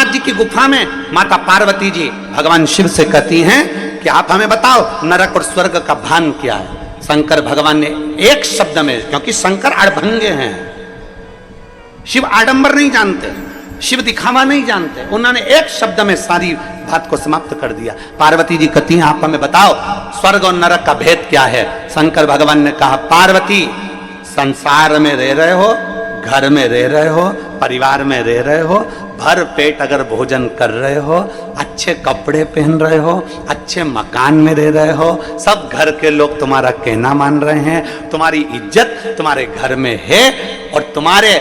सोमनाथ जी की गुफा में माता पार्वती जी भगवान शिव से कहती हैं कि आप हमें बताओ नरक और स्वर्ग का भान क्या है। शंकर भगवान ने एक शब्द में, क्योंकि शंकर अड़भंगे हैं, शिव आडंबर नहीं जानते, शिव दिखावा नहीं जानते, उन्होंने एक शब्द में सारी बात को समाप्त कर दिया। पार्वती जी कहती हैं आप हमें बताओ स्वर्ग और नरक का भेद क्या है। शंकर भगवान ने कहा पार्वती, संसार में रह रहे हो, घर में रह रहे हो, परिवार में रह रहे हो, भर पेट अगर भोजन कर रहे हो, अच्छे कपड़े पहन रहे हो, अच्छे मकान में रह रहे हो, सब घर के लोग तुम्हारा कहना मान रहे हैं, तुम्हारी इज्जत तुम्हारे घर में है, और तुम्हारे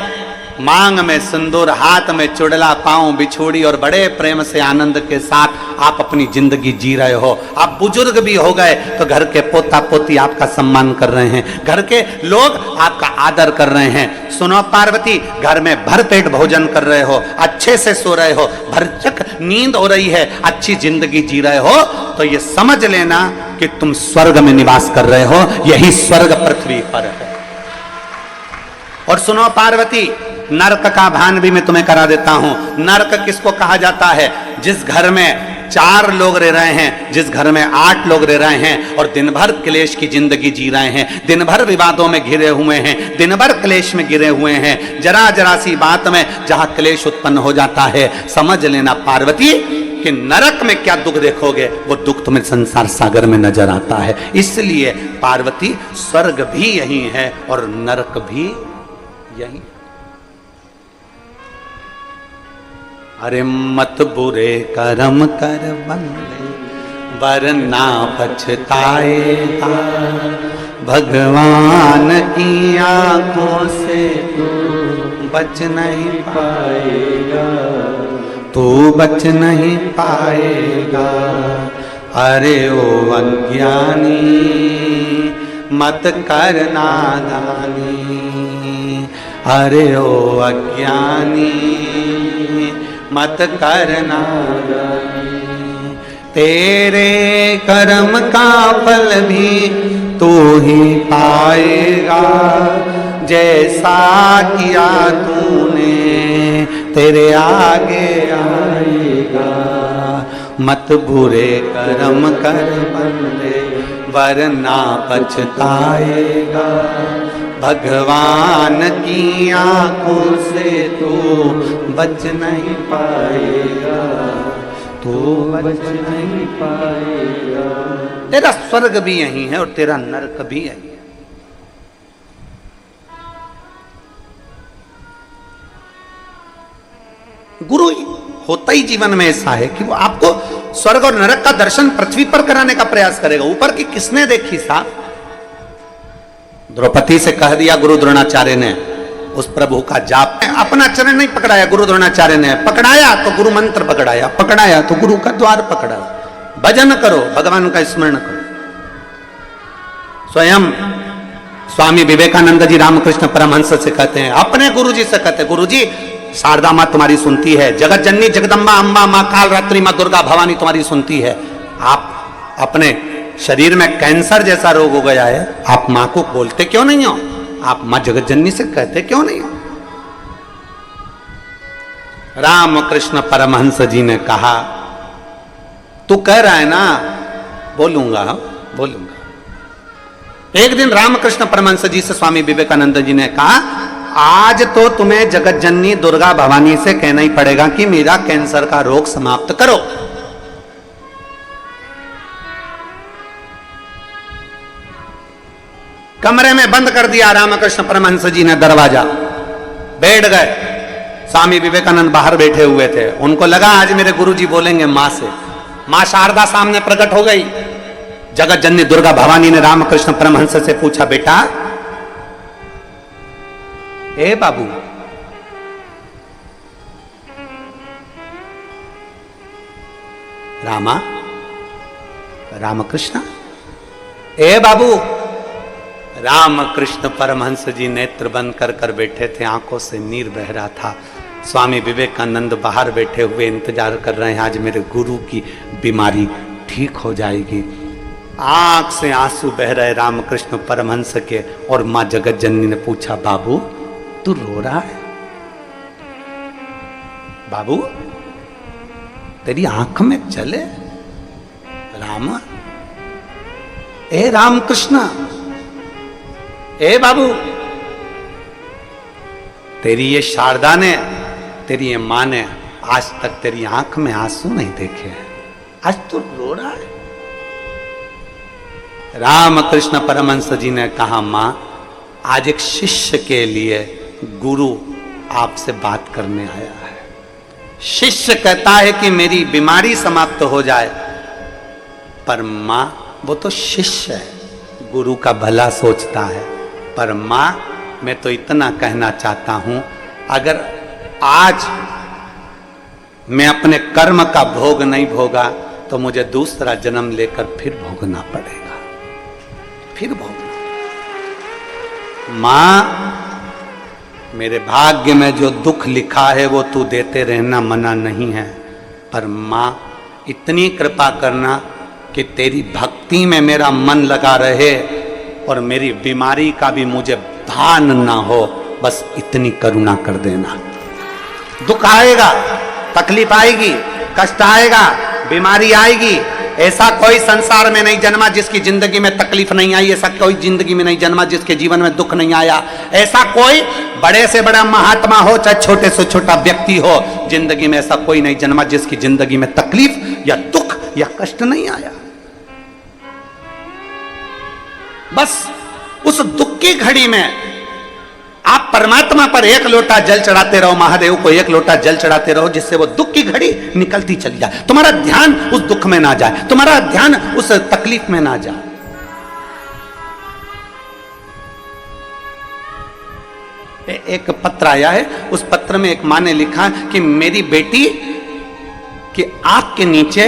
मांग में सिंदूर, हाथ में चुड़ला, पांव बिछोड़ी, और बड़े प्रेम से आनंद के साथ आप अपनी जिंदगी जी रहे हो। आप बुजुर्ग भी हो गए तो घर के पोता पोती आपका सम्मान कर रहे हैं, घर के लोग आपका आदर कर रहे हैं। सुनो पार्वती, घर में भरपेट भोजन कर रहे हो, अच्छे से सो रहे हो, भरचक नींद हो रही है, अच्छी जिंदगी जी रहे हो, तो ये समझ लेना कि तुम स्वर्ग में निवास कर रहे हो, यही स्वर्ग पृथ्वी पर है। और सुनो पार्वती, नरक का भान भी मैं तुम्हें करा देता हूं। नरक किसको कहा जाता है? जिस घर में 4 लोग रह रहे हैं, जिस घर में 8 लोग रह रहे हैं और दिन भर क्लेश की जिंदगी जी रहे हैं, दिन भर विवादों में घिरे हुए हैं, दिन भर क्लेश में घिरे हुए हैं, जरा जरा सी बात में जहां क्लेश उत्पन्न हो जाता है, समझ लेना पार्वती कि नरक में क्या दुख देखोगे, वो दुख तुम्हें संसार सागर में नजर आता है। इसलिए पार्वती, स्वर्ग भी यही है और नरक भी यही। अरे मत बुरे कर्म कर बंदे, वरना पछताएगा, भगवान की आंखों से तू बच नहीं पाएगा, तू बच नहीं पाएगा। अरे ओ अज्ञानी, मत कर नादानी, अरे ओ अज्ञानी, मत करना, तेरे कर्म का फल भी तू ही पाएगा, जैसा किया तूने तेरे आगे आएगा। मत बुरे कर्म कर बंदे, वरना पछताएगा, भगवान की आंखों से तू बच नहीं पाएगा, तू बच नहीं पाएगा। तेरा स्वर्ग भी यही है और तेरा नरक भी यही है। गुरु होता ही जीवन में ऐसा है कि वो आपको स्वर्ग और नरक का दर्शन पृथ्वी पर कराने का प्रयास करेगा। ऊपर की किसने देखी साहब? द्रौपदी से कह दिया गुरु द्रोणाचार्य ने, उस प्रभु का जाप, अपना चरण नहीं पकड़ाया, गुरु द्रोणाचार्य ने पकड़ाया तो गुरु मंत्र पकड़ाया, पकड़ाया तो गुरु का द्वार पकड़ा। भजन करो, भगवान का स्मरण करो। स्वयं स्वामी विवेकानंद जी रामकृष्ण परमहंस से कहते हैं, अपने गुरु जी से कहते हैं, गुरु जी शारदा माँ तुम्हारी सुनती है, जगत जननी जगदम्बा अम्बा माँ काल रात्रि माँ दुर्गा भवानी तुम्हारी सुनती है। आप अपने शरीर में कैंसर जैसा रोग हो गया है, आप माँ को बोलते क्यों नहीं हो? आप माँ जगत जननी से कहते क्यों नहीं हो? रामकृष्ण परमहंस जी ने कहा, तू कह रहा है ना, बोलूंगा बोलूंगा। एक दिन रामकृष्ण परमहंस जी से स्वामी विवेकानंद जी ने कहा, आज तो तुम्हें जगत जननी दुर्गा भवानी से कहना ही पड़ेगा कि मेरा कैंसर का रोग समाप्त करो। कमरे में बंद कर दिया रामकृष्ण परमहंस जी ने दरवाजा, बैठ गए। स्वामी विवेकानंद बाहर बैठे हुए थे, उनको लगा आज मेरे गुरुजी बोलेंगे मां से। मां शारदा सामने प्रकट हो गई। जगत जननी दुर्गा भवानी ने रामकृष्ण परमहंस से पूछा, बेटा ए बाबू, रामा, रामकृष्ण, ए बाबू। रामकृष्ण परमहंस जी नेत्र बंद कर कर बैठे थे, आंखों से नीर बह रहा था। स्वामी विवेकानंद बाहर बैठे हुए इंतजार कर रहे हैं, आज मेरे गुरु की बीमारी ठीक हो जाएगी। आंख से आंसू बह रहे रामकृष्ण परमहंस के, और मां जगत जननी ने पूछा, बाबू तू रो रहा है? बाबू तेरी आंख में चले राम, ए रामकृष्ण, ए बाबू, तेरी ये शारदा ने, तेरी ये मां ने आज तक तेरी आंख में आंसू नहीं देखे हैं, आज तू रो रहा है। रामकृष्ण परमहंस जी ने कहा, मां आज एक शिष्य के लिए गुरु आपसे बात करने आया है। शिष्य कहता है कि मेरी बीमारी समाप्त हो जाए, पर मां वो तो शिष्य है, गुरु का भला सोचता है। पर मां मैं तो इतना कहना चाहता हूं, अगर आज मैं अपने कर्म का भोग नहीं भोगा तो मुझे दूसरा जन्म लेकर फिर भोगना पड़ेगा, फिर भोगना। मां मेरे भाग्य में जो दुख लिखा है वो तू देते रहना मना नहीं है, पर मां इतनी कृपा करना कि तेरी भक्ति में मेरा मन लगा रहे और मेरी बीमारी का भी मुझे भान ना हो, बस इतनी करुणा कर देना। दुख आएगा, तकलीफ आएगी, कष्ट आएगा, बीमारी आएगी, ऐसा कोई संसार में नहीं जन्मा जिसकी जिंदगी में तकलीफ नहीं आई, ऐसा कोई जिंदगी में नहीं जन्मा जिसके जीवन में दुख नहीं आया, ऐसा कोई बड़े से बड़ा महात्मा हो चाहे छोटे से छोटा व्यक्ति हो, जिंदगी में ऐसा कोई नहीं जन्मा जिसकी जिंदगी में तकलीफ या दुख या कष्ट नहीं आया। बस उस दुख की घड़ी में आप परमात्मा पर एक लोटा जल चढ़ाते रहो, महादेव को एक लोटा जल चढ़ाते रहो, जिससे वो दुख की घड़ी निकलती चली जाए, तुम्हारा ध्यान उस दुख में ना जाए, तुम्हारा ध्यान उस तकलीफ में ना जाए। एक पत्र आया है, उस पत्र में एक मां ने लिखा कि मेरी बेटी की आंख के नीचे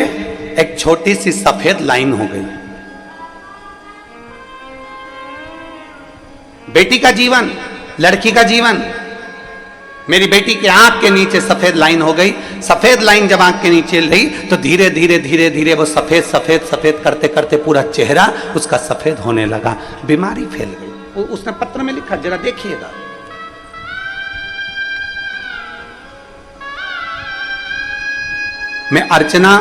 एक छोटी सी सफेद लाइन हो गई। बेटी का जीवन, लड़की का जीवन, मेरी बेटी के आंख के नीचे सफेद लाइन हो गई। सफेद लाइन जब आंख के नीचे रही तो धीरे धीरे धीरे धीरे वो सफेद सफेद सफेद करते करते पूरा चेहरा उसका सफेद होने लगा, बीमारी फैल गई। उसने पत्र में लिखा, जरा देखिएगा। मैं अर्चना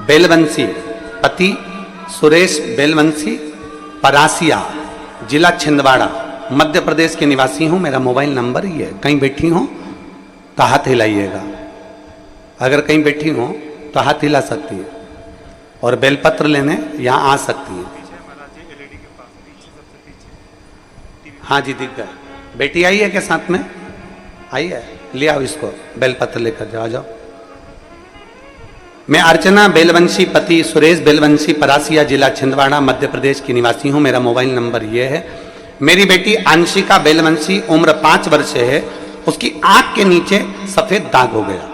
बेलवंशी, पति सुरेश बेलवंशी, परासिया, जिला छिंदवाड़ा, मध्य प्रदेश के निवासी हूं। मेरा मोबाइल नंबर ही है, कहीं बैठी हो तो हाथ हिलाइएगा, अगर कहीं बैठी हो तो हाथ हिला सकती है और बेलपत्र लेने यहां आ सकती है। हाँ जी, दिख गए। बेटी आई है क्या साथ में? आई है, ले आओ इसको, बेलपत्र लेकर जाओ। जाओ। मैं अर्चना बेलवंशी, पति सुरेश बेलवंशी, परासिया, जिला छिंदवाड़ा, मध्य प्रदेश की निवासी हूं। मेरा मोबाइल नंबर यह है। मेरी बेटी अंशिका बेलवंशी, उम्र 5 वर्ष है। उसकी आंख के नीचे सफेद दाग हो गया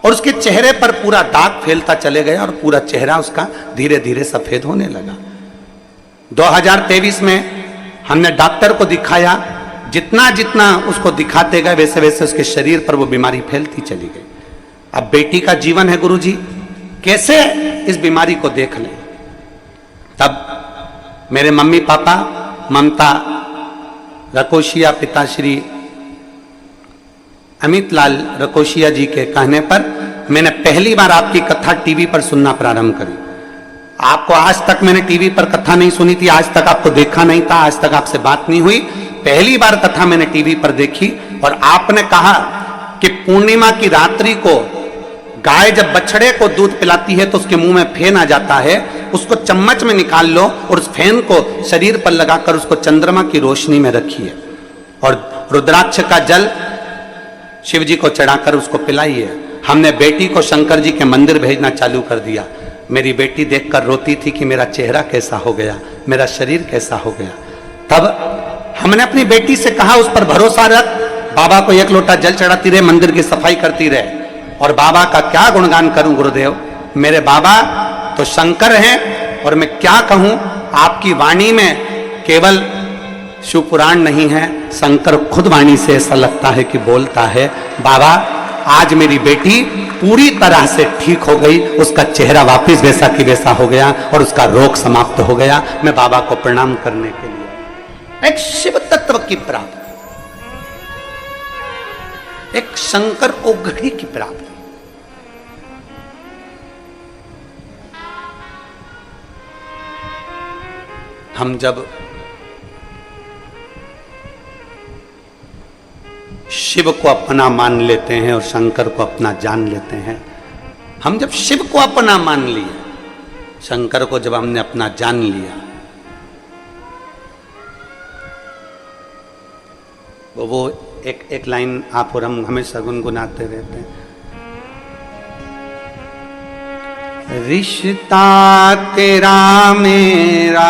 और उसके चेहरे पर पूरा दाग फैलता चले गया और पूरा चेहरा उसका धीरे धीरे सफेद होने लगा। 2023 में हमने डॉक्टर को दिखाया, जितना जितना उसको दिखाते गए वैसे वैसे उसके शरीर पर वो बीमारी फैलती चली गई। अब बेटी का जीवन है, गुरुजी कैसे इस बीमारी को देख लें। तब मेरे मम्मी पापा, ममता रकोशिया, पिताश्री अमित लाल रकोशिया जी के कहने पर मैंने पहली बार आपकी कथा टीवी पर सुनना प्रारंभ करी। आपको आज तक मैंने टीवी पर कथा नहीं सुनी थी, आज तक आपको देखा नहीं था, आज तक आपसे बात नहीं हुई। पहली बार कथा मैंने टीवी पर देखी और आपने कहा कि पूर्णिमा की रात्रि को गाय जब बछड़े को दूध पिलाती है तो उसके मुंह में फेन आ जाता है, उसको चम्मच में निकाल लो और उस फेन को शरीर पर लगाकर उसको चंद्रमा की रोशनी में रखिए और रुद्राक्ष का जल शिव जी को चढ़ाकर उसको पिलाइए। हमने बेटी को शंकर जी के मंदिर भेजना चालू कर दिया। मेरी बेटी देखकर रोती थी कि मेरा चेहरा कैसा हो गया, मेरा शरीर कैसा हो गया। तब हमने अपनी बेटी से कहा, उस पर भरोसा रख, बाबा को एक लोटा जल चढ़ाती रहे, मंदिर की सफाई करती रहे। और बाबा का क्या गुणगान करूं गुरुदेव, मेरे बाबा तो शंकर हैं और मैं क्या कहूं, आपकी वाणी में केवल शिव पुराण नहीं है, शंकर खुद वाणी से ऐसा लगता है कि बोलता है। बाबा आज मेरी बेटी पूरी तरह से ठीक हो गई, उसका चेहरा वापस वैसा की वैसा हो गया और उसका रोग समाप्त हो गया। मैं बाबा को प्रणाम करने के लिए एक शिव तत्व की प्राप्ति, एक शंकर ओघड़ी की प्राप्ति। हम जब शिव को अपना मान लेते हैं और शंकर को अपना जान लेते हैं, हम जब शिव को अपना मान लिए, शंकर को जब हमने अपना जान लिया, वो एक लाइन आप और हम हमेशा गुनगुनाते रहते हैं, रिश्ता तेरा मेरा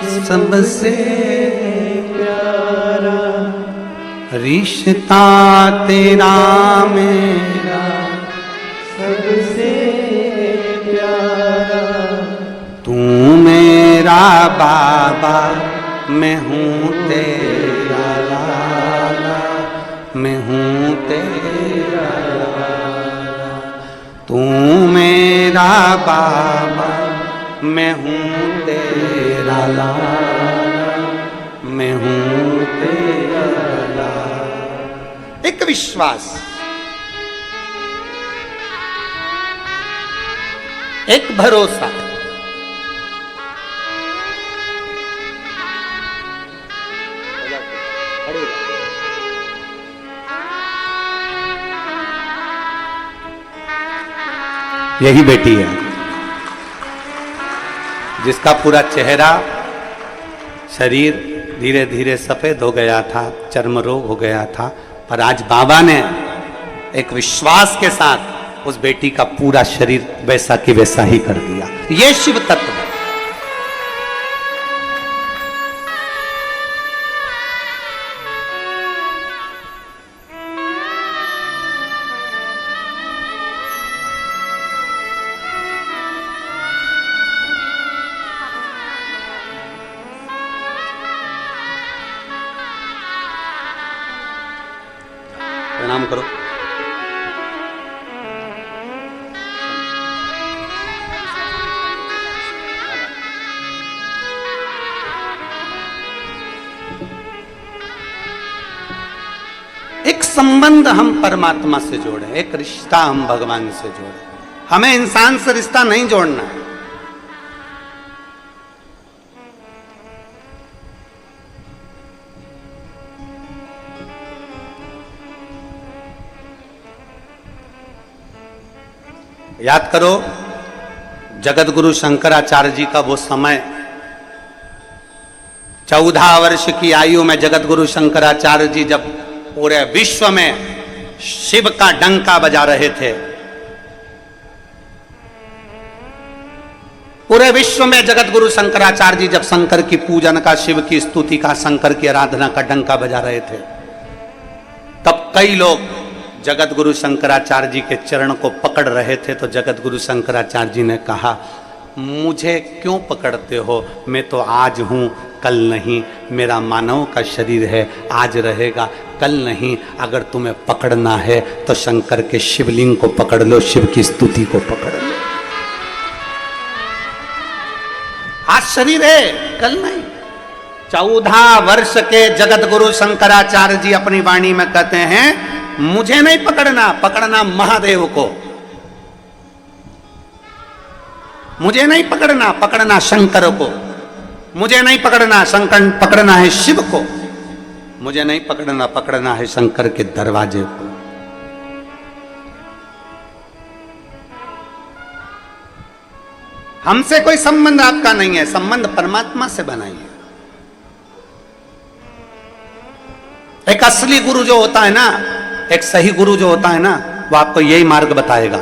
सबसे प्यारा, रिश्ता तेरा मेरा सबसे प्यारा, तू मेरा बाबा मैं हूँ तेरा लाला, मैं हूँ तेरा लाला, तू मेरा बाबा मैं हूँ तेरा लाला, मैं हूँ तेरा लाला। एक विश्वास, एक भरोसा, यही बेटी है जिसका पूरा चेहरा, शरीर धीरे धीरे सफेद हो गया था, चर्म रोग हो गया था, पर आज बाबा ने एक विश्वास के साथ उस बेटी का पूरा शरीर वैसा की वैसा ही कर दिया। ये शिव तत्व है। प्रणाम करो। एक संबंध हम परमात्मा से जोड़े, एक रिश्ता हम भगवान से जोड़े। हमें इंसान से रिश्ता नहीं जोड़ना है। याद करो जगत गुरु शंकराचार्य जी का वो समय, 14 वर्ष की आयु में जगत गुरु शंकराचार्य जी जब पूरे विश्व में शिव का डंका बजा रहे थे, पूरे विश्व में जगत गुरु शंकराचार्य जी जब शंकर की पूजन का, शिव की स्तुति का, शंकर की आराधना का डंका बजा रहे थे, तब कई लोग जगत गुरु शंकराचार्य जी के चरण को पकड़ रहे थे। तो जगत गुरु शंकराचार्य जी ने कहा, मुझे क्यों पकड़ते हो, मैं तो आज हूँ कल नहीं, मेरा मानव का शरीर है, आज रहेगा कल नहीं। अगर तुम्हें पकड़ना है तो शंकर के शिवलिंग को पकड़ लो, शिव की स्तुति को पकड़ लो। आज शरीर है, कल नहीं। 14 वर्ष के जगत गुरु शंकराचार्य जी अपनी वाणी में कहते हैं, मुझे नहीं पकड़ना, पकड़ना महादेव को। मुझे नहीं पकड़ना, पकड़ना शंकर को। मुझे नहीं पकड़ना, शंकर पकड़ना है शिव को। मुझे नहीं पकड़ना, पकड़ना है शंकर के दरवाजे को। हमसे कोई संबंध आपका नहीं है, संबंध परमात्मा से बनाइए। एक असली गुरु जो होता है ना, एक सही गुरु जो होता है ना, वो आपको यही मार्ग बताएगा।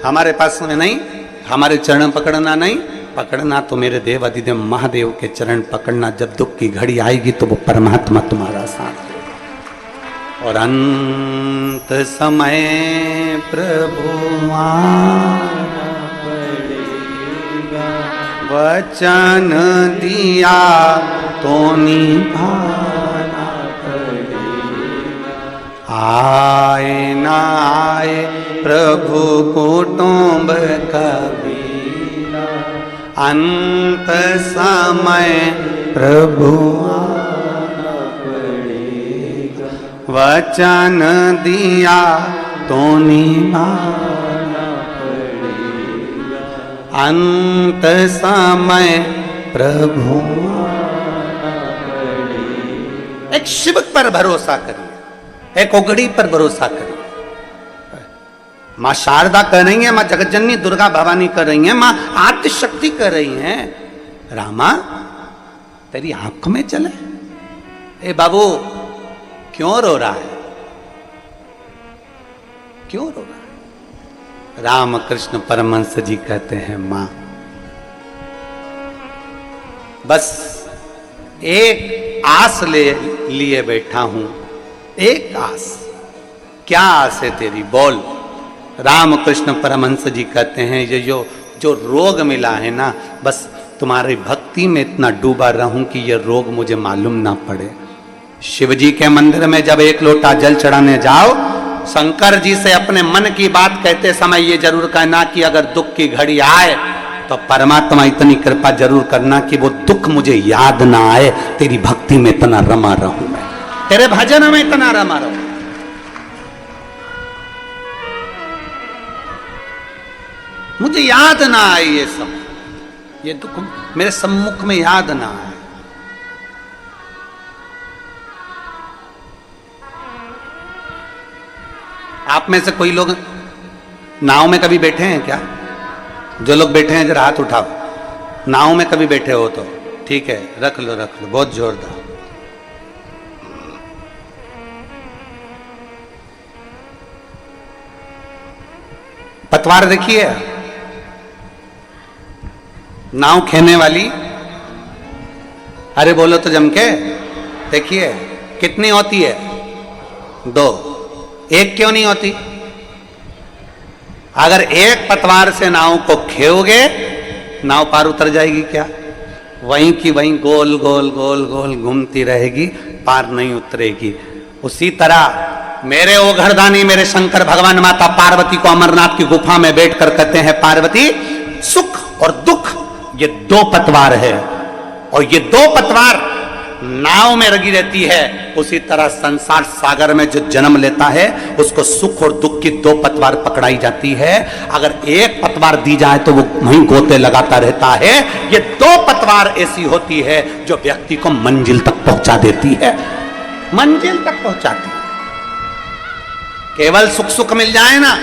हमारे पास में नहीं, हमारे चरण पकड़ना नहीं, पकड़ना तो मेरे देव अधिदेव महादेव के चरण पकड़ना। जब दुख की घड़ी आएगी तो वो परमात्मा तुम्हारा साथ देगा। और अंत समय प्रभु आना पड़ेगा, वचन दिया तो निभाना पड़ेगा। आए ना आए प्रभु कुटुंब कबीरा, अंत समय प्रभु आना पड़ेगा। वचन दिया तो निभाना पड़ेगा। अंत समय प्रभु। एक शिव पर भरोसा करिए, एक ओगड़ी पर भरोसा करिए। मां शारदा कर रही है, मां जगतजननी दुर्गा भवानी कर रही है, मां आद्य शक्ति कर रही है। रामा तेरी आंख में चले। ए बाबू क्यों रो रहा है, क्यों रो रहा है? रामकृष्ण परमहंस जी कहते हैं मां बस एक आस ले लिए बैठा हूं, एक आस। क्या आस है तेरी, बोल। रामकृष्ण परमहंस जी कहते हैं ये जो रोग मिला है ना, बस तुम्हारी भक्ति में इतना डूबा रहूं कि ये रोग मुझे मालूम ना पड़े। शिव जी के मंदिर में जब एक लोटा जल चढ़ाने जाओ, शंकर जी से अपने मन की बात कहते समय ये जरूर कहना कि अगर दुख की घड़ी आए तो परमात्मा इतनी कृपा जरूर करना कि वो दुख मुझे याद ना आए। तेरी भक्ति में इतना रमा रहूं मैं, तेरे भजन में इतना रमा रहूं। मुझे याद ना आए ये सब, ये दुख मेरे सम्मुख में याद ना आए। आप में से कोई लोग नाव में कभी बैठे हैं क्या? जो लोग बैठे हैं जरा हाथ उठाओ। नाव में कभी बैठे हो तो ठीक है, रख लो रख लो, बहुत जोरदार। पतवार देखिए, नाव खेने वाली, अरे बोलो तो जम के देखिए कितनी होती है? दो। एक क्यों नहीं होती? अगर एक पतवार से नाव को खेओगे, नाव पार उतर जाएगी क्या? वहीं की वहीं गोल गोल गोल गोल घूमती रहेगी, पार नहीं उतरेगी। उसी तरह मेरे ओघरदानी मेरे शंकर भगवान माता पार्वती को अमरनाथ की गुफा में बैठकर कहते हैं, पार्वती सुख और दुख ये दो पतवार है, और ये दो पतवार नाव में लगी रहती है। उसी तरह संसार सागर में जो जन्म लेता है उसको सुख और दुख की दो पतवार पकड़ाई जाती है। अगर एक पतवार दी जाए तो वो वहीं गोते लगाता रहता है। ये दो पतवार ऐसी होती है जो व्यक्ति को मंजिल तक पहुंचा देती है, मंजिल तक पहुंचाती है। केवल सुख सुख मिल जाए ना,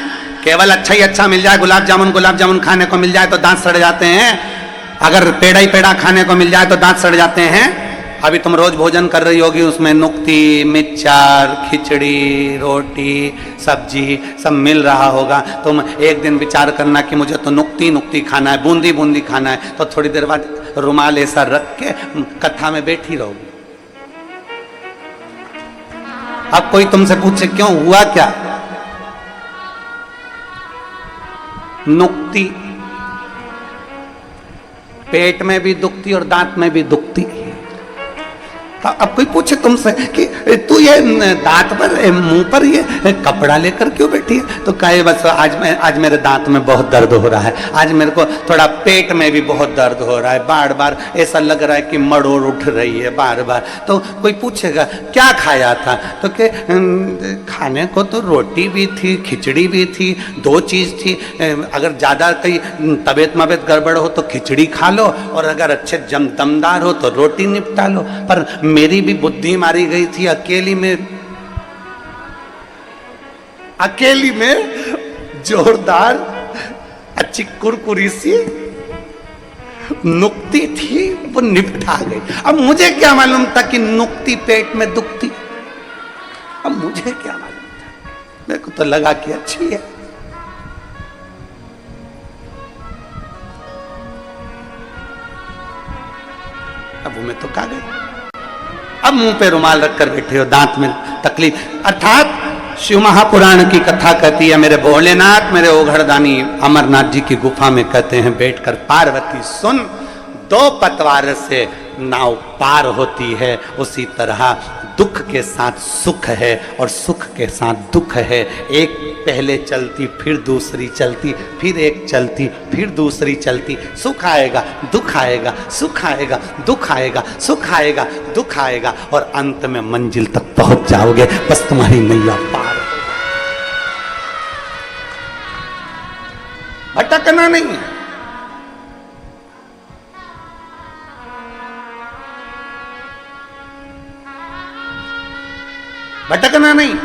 केवल अच्छा ही अच्छा मिल जाए, गुलाब जामुन खाने को मिल जाए तो दांत सड़ जाते हैं। अगर पेड़ा ही पेड़ा खाने को मिल जाए तो दांत सड़ जाते हैं। अभी तुम रोज भोजन कर रही होगी, उसमें नुक्ती, मिक्सचर, खिचड़ी, रोटी, सब्जी सब मिल रहा होगा। तुम एक दिन विचार करना कि मुझे तो नुक्ती नुक्ती खाना है, बूंदी बूंदी खाना है, तो थोड़ी देर बाद रुमाल ऐसा रख के कथा में बैठी रहोगी। अब कोई तुमसे पूछे क्यों हुआ क्या? नुक्ती पेट में भी दुखती और दांत में भी दुखती। तो अब कोई पूछे तुमसे कि तू ये दांत पर मुंह पर ये कपड़ा लेकर क्यों बैठी है, तो कहे बस आज मेरे दांत में बहुत दर्द हो रहा है, आज मेरे को थोड़ा पेट में भी बहुत दर्द हो रहा है, बार बार ऐसा लग रहा है कि मड़ोड़ उठ रही है बार बार। तो कोई पूछेगा क्या खाया था, तो के खाने को तो रोटी भी थी, खिचड़ी भी थी, दो चीज़ थी। अगर ज़्यादा कहीं तबीयत मबीयत गड़बड़ हो तो खिचड़ी खा लो, और अगर अच्छे दमदार हो तो रोटी निपटा लो। पर मेरी भी बुद्धि मारी गई थी, अकेली में जोरदार अच्छी कुरकुरी सी नुक्ती थी, वो निपटा गई। अब मुझे क्या मालूम था कि नुक्ती पेट में दुखती, अब मुझे क्या मालूम था, मेरे को तो लगा कि अच्छी है। अब वो मैं तो खा गई। अब मुंह पे रुमाल रखकर बैठे हो, दांत में तकलीफ। अर्थात शिव महापुराण की कथा कहती है, मेरे भोलेनाथ मेरे ओघरदानी अमरनाथ जी की गुफा में कहते हैं बैठकर, पार्वती सुन, दो पतवार से नाव पार होती है, उसी तरह दुख के साथ सुख है और सुख के साथ दुख है। एक पहले चलती, फिर दूसरी चलती, फिर एक चलती, फिर दूसरी चलती। सुख आएगा, दुख आएगा, सुख आएगा, दुख आएगा, सुख आएगा, दुख आएगा, और अंत में मंजिल तक पहुंच जाओगे। बस तुम्हारी नैया पार, भटकना नहीं है। भटकना नहीं।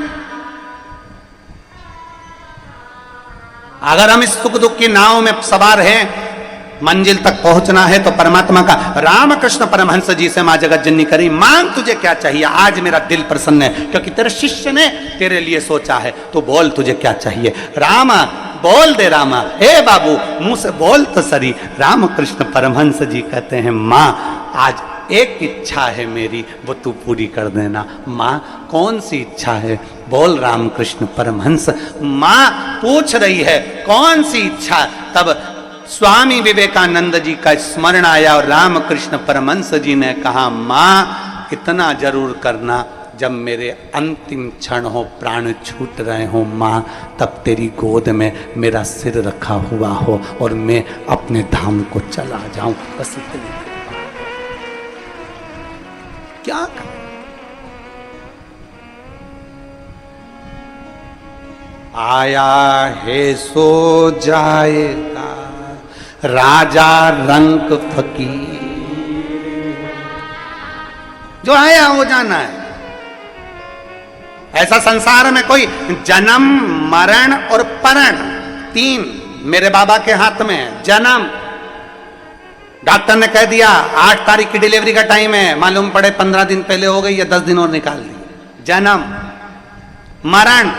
अगर हम इस सुख दुख की नाव में सवार हैं, मंजिल तक पहुंचना है तो परमात्मा का, रामकृष्ण परमहंस जी से मां जगत जननी करी, मांग तुझे क्या चाहिए, आज मेरा दिल प्रसन्न है क्योंकि तेरे शिष्य ने तेरे लिए सोचा है, तो बोल तुझे क्या चाहिए। रामा बोल दे, रामा हे बाबू मुंह से बोल तो सरी। रामकृष्ण परमहंस जी कहते हैं मां आज एक इच्छा है मेरी, वो तू पूरी कर देना। मां कौन सी इच्छा है, बोल रामकृष्ण परमहंस। मां पूछ रही है कौन सी इच्छा। तब स्वामी विवेकानंद जी का स्मरण आया और रामकृष्ण परमहंस जी ने कहा मां इतना जरूर करना, जब मेरे अंतिम क्षण हो, प्राण छूट रहे हो मां, तब तेरी गोद में मेरा सिर रखा हुआ हो और मैं अपने धाम को चला जाऊं। बस इतनी क्या कर? आया है सो जाएगा राजा रंग फकीर, जो आया वो जाना है। ऐसा संसार में कोई जन्म मरण और परण, तीन मेरे बाबा के हाथ में है। जन्म, डॉक्टर ने कह दिया 8 तारीख की डिलीवरी का टाइम है, मालूम पड़े 15 दिन पहले हो गई या 10 दिन और निकाल दी। जन्म, मरण,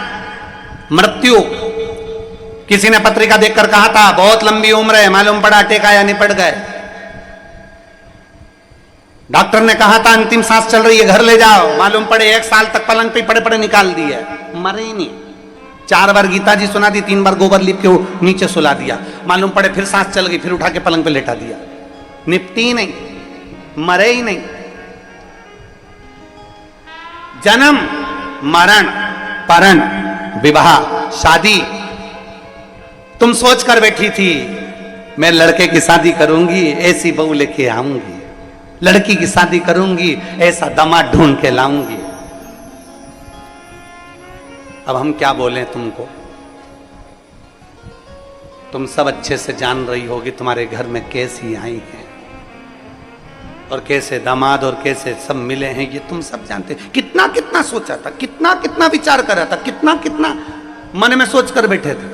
मृत्यु। किसी ने पत्रिका देखकर कहा था बहुत लंबी उम्र है, मालूम पड़ा टेका या निपट गए। डॉक्टर ने कहा था अंतिम सांस चल रही है, घर ले जाओ, मालूम पड़े 1 साल तक पलंग पे पड़े पड़े निकाल दिए, मरे ही नहीं। 4 बार गीता जी सुना दी, 3 बार गोबर लिप के नीचे सुला दिया, मालूम पड़े फिर सांस चल गई, फिर उठा के पलंग पे लेटा दिया, निपटी नहीं, मरे ही नहीं। जन्म, मरण, परण, विवाह, शादी। तुम सोच कर बैठी थी मैं लड़के की शादी करूंगी, ऐसी बहू लेके आऊंगी, लड़की की शादी करूंगी, ऐसा दामाद ढूंढ के लाऊंगी। अब हम क्या बोलें तुमको, तुम सब अच्छे से जान रही होगी तुम्हारे घर में कैसी आई है और कैसे दामाद और कैसे सब मिले हैं, ये तुम सब जानते। कितना कितना सोचा था, कितना कितना विचार करा था, कितना कितना मन में सोच कर बैठे थे।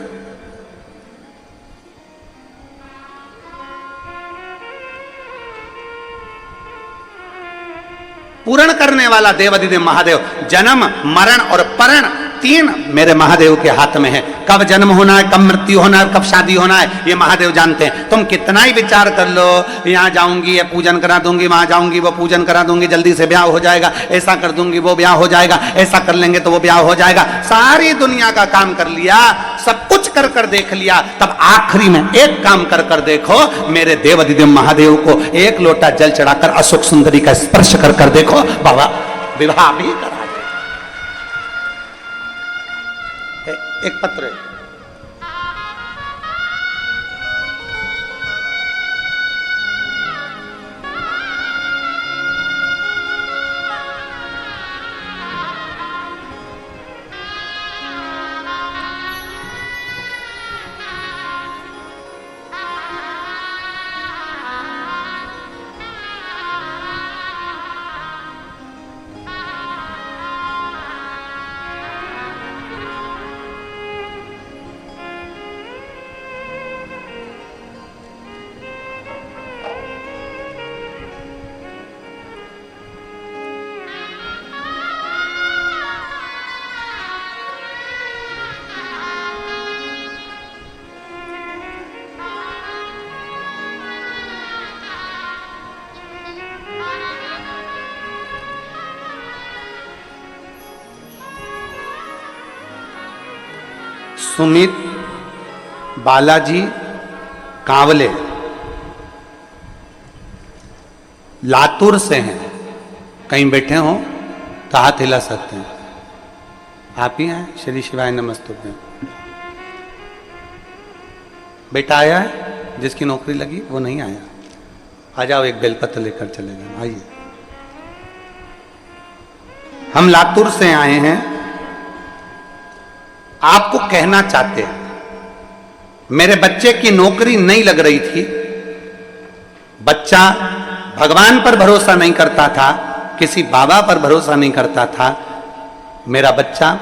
पूर्ण करने वाला देवाधिदेव महादेव, जन्म मरण और परण, 3 मेरे महादेव के हाथ में है। कब जन्म होना है, कब मृत्यु होना है, कब शादी होना है, ये महादेव जानते हैं। तुम कितना ही विचार कर लो, यहाँ जाऊंगी ये पूजन करा दूंगी, वहां जाऊंगी वो पूजन करा दूंगी, जल्दी से ब्याह हो जाएगा, ऐसा कर दूंगी वो ब्याह हो जाएगा, ऐसा कर लेंगे तो वो ब्याह हो जाएगा। सारी दुनिया का काम कर लिया, सब कुछ कर कर देख लिया, तब आखिरी में एक काम कर कर देखो, मेरे देवाधिदेव महादेव को 1 लोटा जल चढ़ाकर अशोक सुंदरी का स्पर्श कर कर देखो, बाबा विवाह भी करा। एक पत्र है, सुमित बालाजी कांवले लातूर से हैं। कहीं बैठे हो तो हाथ हिला सकते हैं। आप ही हैं? श्री शिवाय नमस्तुभ्यं। बेटा आया है जिसकी नौकरी लगी, वो नहीं आया। आ जाओ, एक बेलपत्र लेकर चले जाओ। आइए, हम लातूर से आए हैं, आपको कहना चाहते हैं। मेरे बच्चे की नौकरी नहीं लग रही थी, बच्चा भगवान पर भरोसा नहीं करता था, किसी बाबा पर भरोसा नहीं करता था, मेरा बच्चा,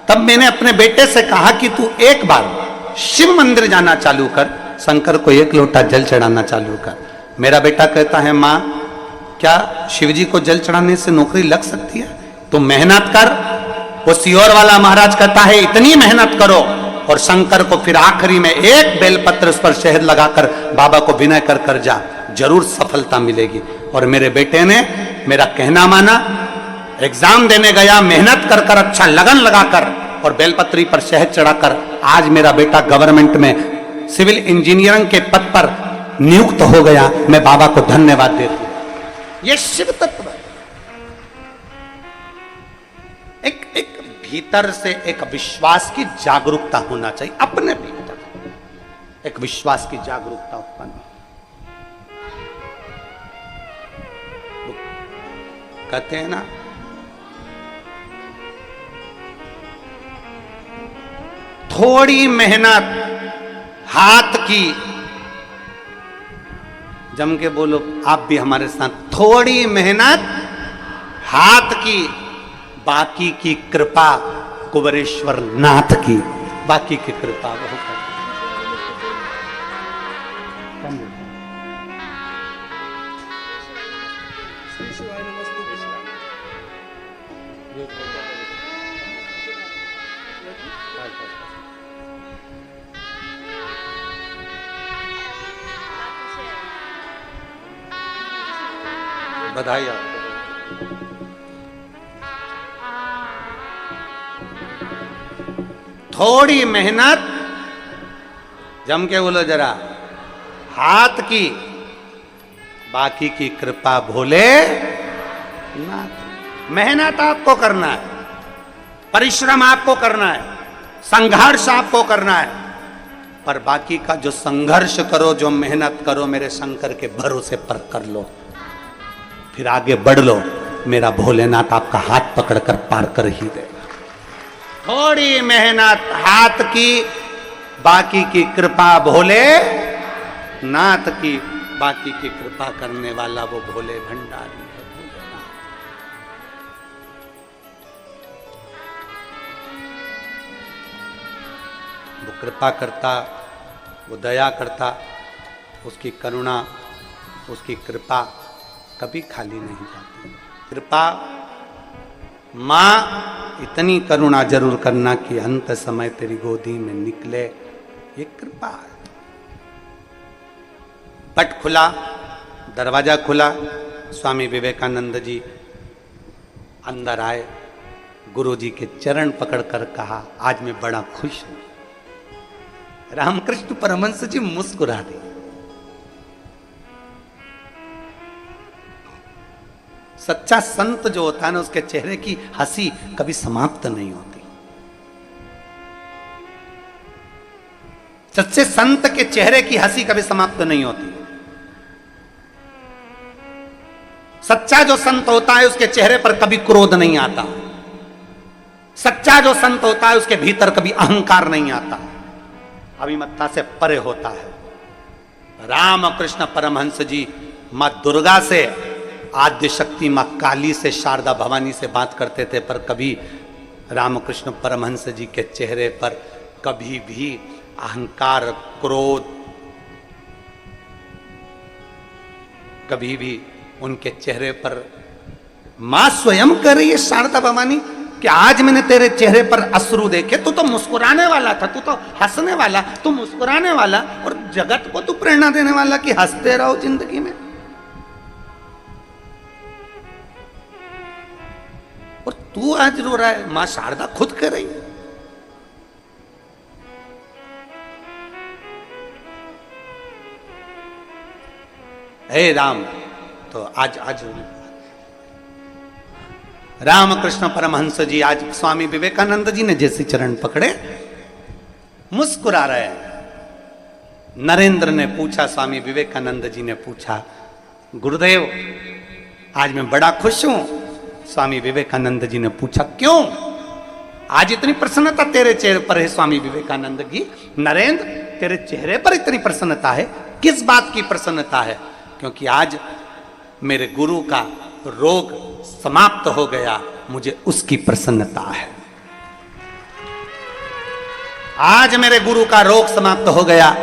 तब मैंने अपने बेटे से कहा कि तू एक बार शिव मंदिर जाना चालू कर, शंकर को 1 लोटा जल चढ़ाना चालू कर। मेरा बेटा कहता है, माँ क्या शिवजी को जल चढ़ाने से नौकरी लग सकती है? तुम मेहनत कर। वो सियोर वाला महाराज कहता है, इतनी मेहनत करो और शंकर को फिर आखिरी में 1 बेलपत्र उस पर शहद लगाकर बाबा को विनय कर कर जा, जरूर सफलता मिलेगी। और मेरे बेटे ने मेरा कहना माना, एग्जाम देने गया, मेहनत कर कर, अच्छा लगन लगाकर और बेलपत्री पर शहद चढ़ाकर आज मेरा बेटा गवर्नमेंट में सिविल इंजीनियरिंग के पद पर नियुक्त हो गया। मैं बाबा को धन्यवाद देती हूं। ये शिव तत्व है। एक भीतर से एक विश्वास की जागरूकता होना चाहिए, अपने भीतर एक विश्वास की जागरूकता उत्पन्न। कहते हैं ना, थोड़ी मेहनत हाथ की, जम के बोलो आप भी हमारे साथ, थोड़ी मेहनत हाथ की, बाकी की कृपा कुबरेश्वर नाथ की, बाकी की कृपा बहुत है। बधाई आपको। थोड़ी मेहनत, जम के बोलो जरा, हाथ की, बाकी की कृपा भोले नाथ। मेहनत आपको करना है, परिश्रम आपको करना है, संघर्ष आपको करना है, पर बाकी का जो संघर्ष करो, जो मेहनत करो, मेरे शंकर के भरोसे पर कर लो, फिर आगे बढ़ लो। मेरा भोलेनाथ आपका हाथ पकड़कर पार कर ही दे। थोड़ी मेहनत हाथ की, बाकी की कृपा भोले नाथ की। बाकी की कृपा करने वाला वो भोले भंडारी है, भोलेनाथ। वो कृपा करता, वो दया करता, उसकी करुणा, उसकी कृपा कभी खाली नहीं जाती। कृपा मां, इतनी करुणा जरूर करना कि अंत समय तेरी गोदी में निकले, ये कृपा है। पट खुला, दरवाजा खुला, स्वामी विवेकानंद जी अंदर आए, गुरु जी के चरण पकड़कर कहा, आज मैं बड़ा खुश हूं। रामकृष्ण परमहंस जी मुस्कुरा दिए। सच्चा संत जो होता है ना, उसके चेहरे की हंसी कभी समाप्त नहीं होती। सच्चे संत के चेहरे की हंसी कभी समाप्त नहीं होती। सच्चा जो संत होता है उसके चेहरे पर कभी क्रोध नहीं आता। सच्चा जो संत होता है उसके भीतर कभी अहंकार नहीं आता, अभिमत्ता से परे होता है। रामकृष्ण परमहंस जी मां दुर्गा से, आद्य शक्ति मां काली से, शारदा भवानी से बात करते थे, पर कभी रामकृष्ण परमहंस जी के चेहरे पर कभी भी अहंकार, क्रोध, कभी भी उनके चेहरे पर। मां स्वयं कह रही है शारदा भवानी कि आज मैंने तेरे चेहरे पर अश्रु देखे, तू तो मुस्कुराने वाला था, तू तो हंसने वाला, तू मुस्कुराने वाला, और जगत को तू प्रेरणा देने वाला कि हंसते रहो जिंदगी में। और तू आज रो रहा है। मां शारदा खुद कह रही है। हे राम, तो आज रामकृष्ण परमहंस जी, आज स्वामी विवेकानंद जी ने जैसे चरण पकड़े, मुस्कुरा रहे हैं। नरेंद्र ने पूछा, स्वामी विवेकानंद जी ने पूछा, गुरुदेव आज मैं बड़ा खुश हूं। स्वामी विवेकानंद जी ने पूछा, क्यों आज इतनी प्रसन्नता तेरे चेहरे पर है? स्वामी विवेकानंद जी, नरेंद्र तेरे चेहरे पर इतनी प्रसन्नता है, किस बात की प्रसन्नता है? क्योंकि आज मेरे गुरु का रोग समाप्त हो गया, मुझे उसकी प्रसन्नता है। आज मेरे गुरु का रोग समाप्त हो गया,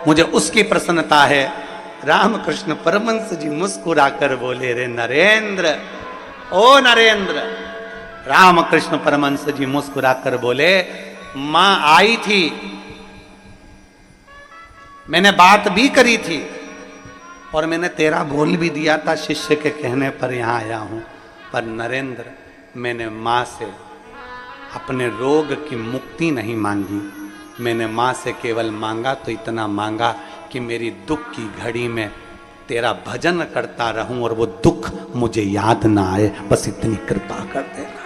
मुझे उसकी प्रसन्नता है। रामकृष्ण परमहंस जी मुस्कुराकर बोले, रे नरेंद्र, ओ नरेंद्र। रामकृष्ण परमहंस जी मुस्कुराकर बोले, मां आई थी, मैंने बात भी करी थी और मैंने तेरा बोल भी दिया था, शिष्य के कहने पर यहां आया हूं। पर नरेंद्र, मैंने मां से अपने रोग की मुक्ति नहीं मांगी, मैंने मां से केवल मांगा तो इतना मांगा कि मेरी दुख की घड़ी में तेरा भजन करता रहूं और वो दुख मुझे याद ना आए, बस इतनी कृपा कर देना।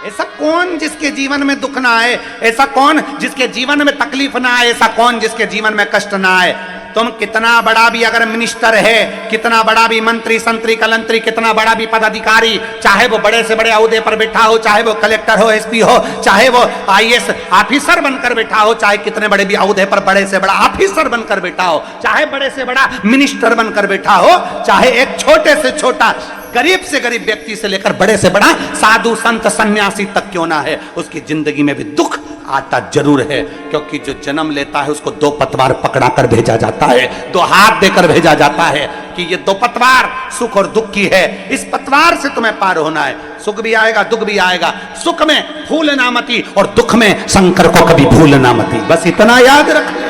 ऐसा कौन जिसके जीवन में दुख ना आए, ऐसा कौन जिसके जीवन में तकलीफ ना आए, ऐसा कौन जिसके जीवन में कष्ट ना आए। तुम कितना बड़ा भी अगर मिनिस्टर है, कितना बड़ा भी मंत्री संतरी कलंतरी, कितना बड़ा भी पदाधिकारी, चाहे वो बड़े से बड़े ओहदे पर बैठा हो, चाहे वो कलेक्टर हो, एसपी हो, चाहे वो आईएएस ऑफिसर बनकर बैठा हो, चाहे कितने बड़े भी ओहदे पर बड़े से बड़ा ऑफिसर बनकर बैठा हो, चाहे बड़े से बड़ा मिनिस्टर बनकर बैठा हो, चाहे एक छोटे से छोटा गरीब से गरीब व्यक्ति से लेकर बड़े से बड़ा साधु संत सन्यासी तक क्यों ना है, उसकी जिंदगी में भी दुख आता जरूर है। क्योंकि जो जन्म लेता है उसको दो पतवार पकड़ा कर भेजा जाता है, दो हाथ देकर भेजा जाता है कि ये दो पतवार सुख और दुख की है, इस पतवार से तुम्हें पार होना है। सुख भी आएगा, दुख भी आएगा, सुख में भूलना मती और दुख में शंकर को कभी भूलना मती, बस इतना याद रख ले।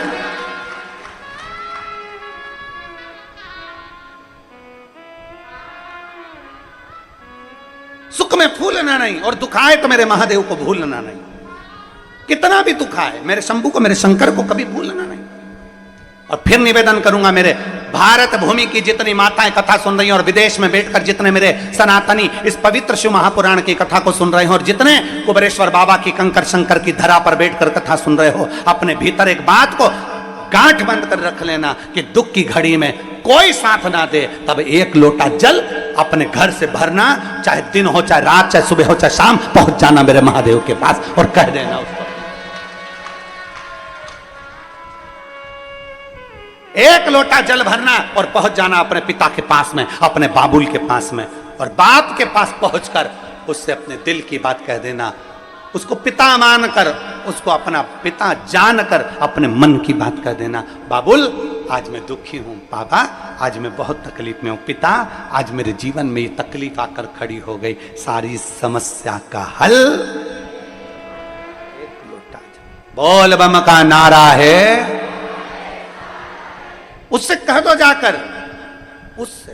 सुख में भूलना नहीं और दुख आए तो मेरे महादेव को भूलना नहीं। कितना भी दुख आए, मेरे शंभू को, मेरे शंकर को कभी भूलना नहीं। और फिर निवेदन करूंगा, मेरे भारत भूमि की जितनी माताएं कथा सुन रही हैं और विदेश में बैठकर जितने मेरे सनातनी इस पवित्र शिव महापुराण की कथा को सुन रहे हैं और जितने कुबेरेश्वर बाबा की कंकर शंकर की धरा पर बैठकर कथा सुन रहे हो, अपने भीतर एक बात को गांठ बंद कर रख लेना कि दुख की घड़ी में कोई साथ ना दे, तब एक लोटा जल अपने घर से भरना, चाहे दिन हो, चाहे रात, चाहे सुबह हो, चाहे शाम, पहुंच जाना मेरे महादेव के पास और कह देना उसको, एक लोटा जल भरना और पहुंच जाना अपने पिता के पास में, अपने बाबुल के पास में, और बाप के पास पहुंचकर उससे अपने दिल की बात कह देना, उसको पिता मानकर, उसको अपना पिता जानकर अपने मन की बात कह देना। बाबुल, आज मैं दुखी हूं, पापा आज मैं बहुत तकलीफ में हूं, पिता आज मेरे जीवन में ये तकलीफ आकर खड़ी हो गई, सारी समस्या का हल एक लोटा जल। बोल बम का नारा है, उससे कह दो जाकर, उससे